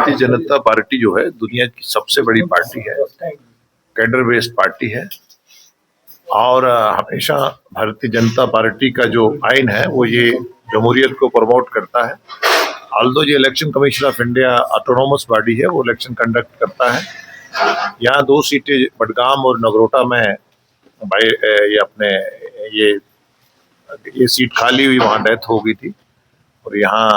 Bharatiya Janata party जो है दुनिया की सबसे बड़ी पार्टी है, कैडर बेस्ड पार्टी है और हमेशा भारतीय जनता पार्टी का जो आइन है वो ये जमहूरियत को प्रमोट करता है। ऑल्दो ये election commission of India autonomous body है, वो इलेक्शन कंडक्ट करता है। यहाँ 2 सीटें बडगाम और नगरोटा में ये सीट खाली हुई, वहाँ डेथ हो गई थी और यहाँ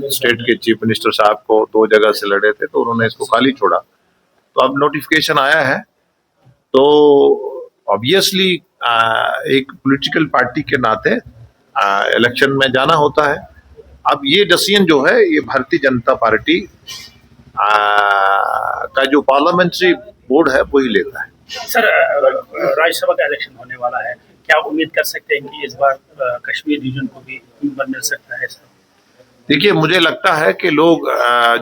स्टेट के चीफ मिनिस्टर साहब को 2 जगह से लड़े थे तो उन्होंने इसको खाली छोड़ा। तो अब नोटिफिकेशन आया है तो ऑब्वियसली एक पॉलिटिकल पार्टी के नाते इलेक्शन में जाना होता है। अब ये डिसीजन जो है ये भारतीय जनता पार्टी का जो पार्लियामेंट्री बोर्ड है वही लेता है। सर, राज्यसभा का इलेक्शन होने वाला है, क्या उम्मीद कर सकते हैं कि इस बार कश्मीर रीजन को भी मिल सकता है? सर देखिए, मुझे लगता है कि लोग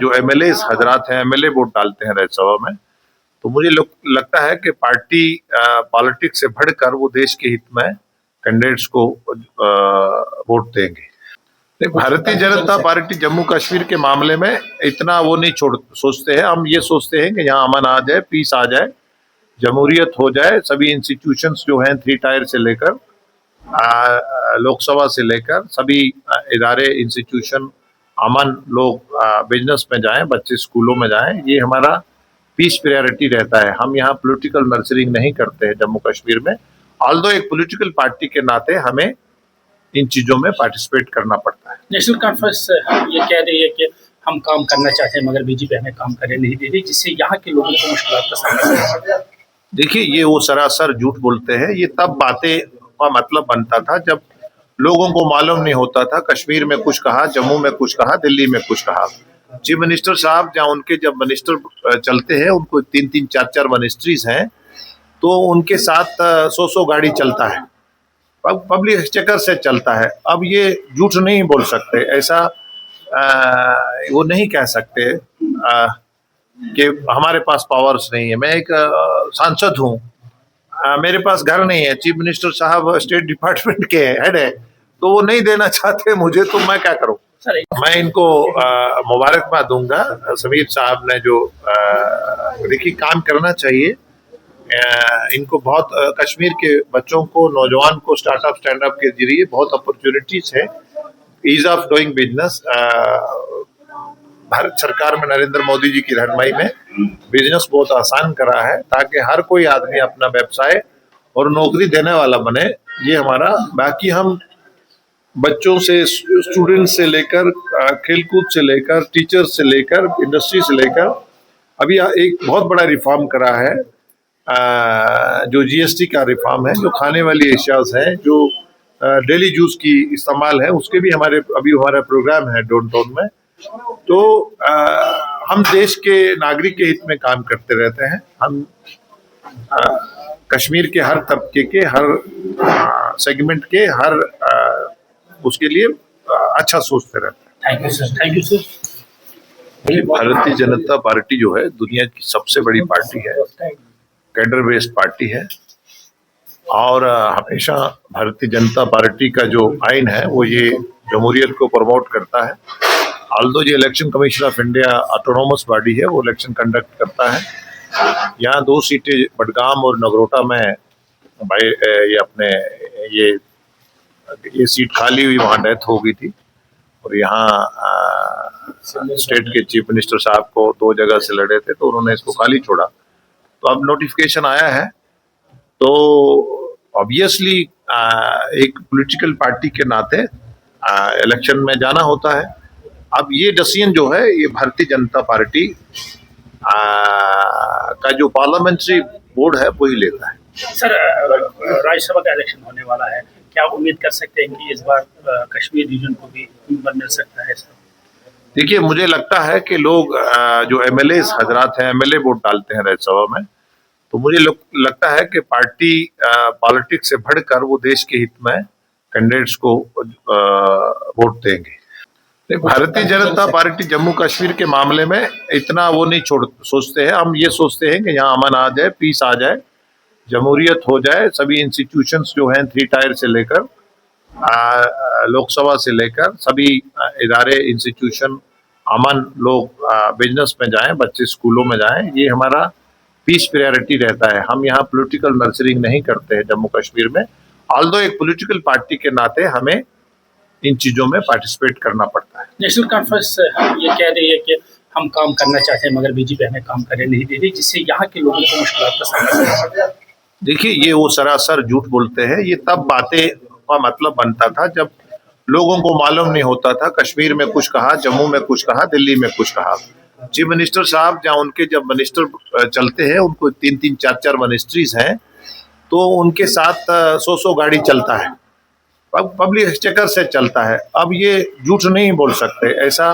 जो एमएलए हजरात हैं, एमएलए वोट डालते हैं राज्यसभा में, तो मुझे लगता है कि पार्टी पॉलिटिक्स से बढ़कर वो देश के हित में कैंडिडेट्स को वोट देंगे। भारतीय जनता पार्टी जम्मू कश्मीर के मामले में इतना वो नहीं सोचते हैं। हम ये सोचते हैं कि यहाँ अमन आ जाए, पीस आ जाए, जमहूरियत हो जाए, सभी इंस्टीट्यूशंस जो हैं 3 टायर से लेकर लोकसभा से लेकर सभी इदारे इंस्टीट्यूशन अमन, लोग बिजनेस में जाएं, बच्चे स्कूलों में जाएं, ये हमारा पीस प्रायोरिटी रहता है। हम यहाँ पॉलिटिकल नर्सरिंग नहीं करते हैं जम्मू कश्मीर में। ऑल्दो एक पॉलिटिकल पार्टी के नाते हमें इन चीजों में पार्टिसिपेट करना पड़ता है। नेशनल कॉन्फ्रेंस ये कह रही है कि हम काम करना चाहते हैं मगर बीजेपी हमें काम करने नहीं दे रही, जिससे यहाँ के लोगों को मुश्किल का सामना करना। देखिए, ये वो सरासर झूठ बोलते हैं। ये तब बातें का मतलब बनता था जब लोगों को मालूम नहीं होता था। कश्मीर में कुछ कहा, जम्मू में कुछ कहा, दिल्ली में कुछ कहा। चीफ मिनिस्टर साहब जहाँ उनके जब मिनिस्टर चलते हैं, उनको 3-3, 4-4 मिनिस्ट्रीज हैं, तो उनके साथ 100 गाड़ी चलता है, पब्लिक चक्कर से चलता है। अब ये झूठ नहीं बोल सकते, ऐसा वो नहीं कह सकते कि हमारे पास पावर्स नहीं है। मैं एक सांसद हूँ, मेरे पास घर नहीं है, चीफ मिनिस्टर साहब स्टेट डिपार्टमेंट के हेड है, तो वो नहीं देना चाहते मुझे, तो मैं क्या करूँ? मैं इनको मुबारकबाद दूंगा। समीर साहब ने जो देखिए काम करना चाहिए, इनको बहुत कश्मीर के बच्चों को, नौजवान को स्टार्टअप स्टैंड अप के जरिए बहुत अपॉर्चुनिटीज है। Ease of doing business, Bharat सरकार में नरेंद्र मोदी जी की रहनुमाई में बिजनेस बहुत आसान करा है ताकि हर कोई आदमी अपना व्यवसाय और नौकरी देने वाला बने। ये हमारा, बाकी हम बच्चों से, स्टूडेंट से लेकर, खेलकूद से लेकर, टीचर से लेकर, इंडस्ट्री से लेकर, अभी एक बहुत बड़ा रिफॉर्म करा है जो जीएसटी का रिफॉर्म है, जो खाने वाली एशियाज हैं, जो डेली यूज की इस्तेमाल है, उसके भी हमारा प्रोग्राम है डाउनटाउन में। तो हम देश के नागरिक के हित में काम करते रहते हैं। हम कश्मीर के हर तबके के, हर सेगमेंट के, हर उसके लिए अच्छा सोचते रहते हैं। Thank you sir. Bharatiya Janata party जो है दुनिया की सबसे बड़ी पार्टी है, कैडर बेस्ड पार्टी है और हमेशा भारतीय जनता पार्टी का जो आइन है वो ये जमहूरियत को प्रमोट करता है। ऑल्दो ये election commission of India autonomous body है, वो इलेक्शन कंडक्ट करता है। यहाँ 2 सीटें बडगाम और नगरोटा में ये सीट खाली हुई, वहाँ डेथ हो गई थी और यहाँ स्टेट के चीफ मिनिस्टर साहब को 2 जगह से लड़े थे तो उन्होंने इसको खाली छोड़ा। तो अब नोटिफिकेशन आया है तो ऑब्वियसली एक पॉलिटिकल पार्टी के नाते इलेक्शन में जाना होता है। अब ये डिसीजन जो है ये भारतीय जनता पार्टी का जो पार्लियामेंट्री बोर्ड है वही लेता है। सर, राज्यसभा का इलेक्शन होने वाला है, क्या उम्मीद कर सकते हैं कि इस बार कश्मीर रीजन को भी मिल सकता है? सर देखिए, मुझे लगता है कि लोग जो एमएलए हजरात हैं, एमएलए वोट डालते हैं राज्यसभा में, तो मुझे लगता है कि पार्टी पॉलिटिक्स से बढ़कर वो देश के हित में कैंडिडेट्स को वोट देंगे। भारतीय जनता पार्टी जम्मू कश्मीर के मामले में इतना वो नहीं सोचते हैं। हम ये सोचते हैं कि यहाँ अमन आ जाए, पीस आ जाए, जमहूरियत हो जाए, सभी इंस्टीट्यूशंस जो हैं 3 टायर से लेकर लोकसभा से लेकर सभी इदारे इंस्टीट्यूशन अमन, लोग बिजनेस में जाएं, बच्चे स्कूलों में जाएं, ये हमारा पीस प्रायोरिटी रहता है। हम यहाँ पॉलिटिकल नर्सरिंग नहीं करते हैं जम्मू कश्मीर में। ऑल्दो एक पॉलिटिकल पार्टी के नाते हमें इन चीजों में पार्टिसिपेट करना पड़ता है। नेशनल कॉन्फ्रेंस ये कह रही है कि हम काम करना चाहते हैं मगर बीजेपी हमें काम करने नहीं दे रही, जिससे यहाँ के लोगों को मुश्किल का सामना करना पड़ रहा है। देखिए, ये वो सरासर झूठ बोलते हैं। ये तब बातें का मतलब बनता था जब लोगों को मालूम नहीं होता था। कश्मीर में कुछ कहा, जम्मू में कुछ कहा, दिल्ली में कुछ कहा। चीफ मिनिस्टर साहब जहाँ उनके जब मिनिस्टर चलते हैं, उनको 3-3, 4-4 मिनिस्ट्रीज हैं, तो उनके साथ 100 गाड़ी चलता है, पब्लिक एक्सचेकर से चलता है। अब ये झूठ नहीं बोल सकते, ऐसा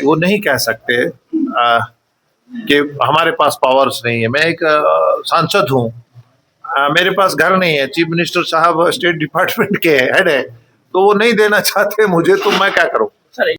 वो नहीं कह सकते कि हमारे पास पावर्स नहीं है। मैं एक सांसद हूँ, मेरे पास घर नहीं है, चीफ मिनिस्टर साहब स्टेट डिपार्टमेंट के हेड है, तो वो नहीं देना चाहते मुझे, तो मैं क्या करूँ। सर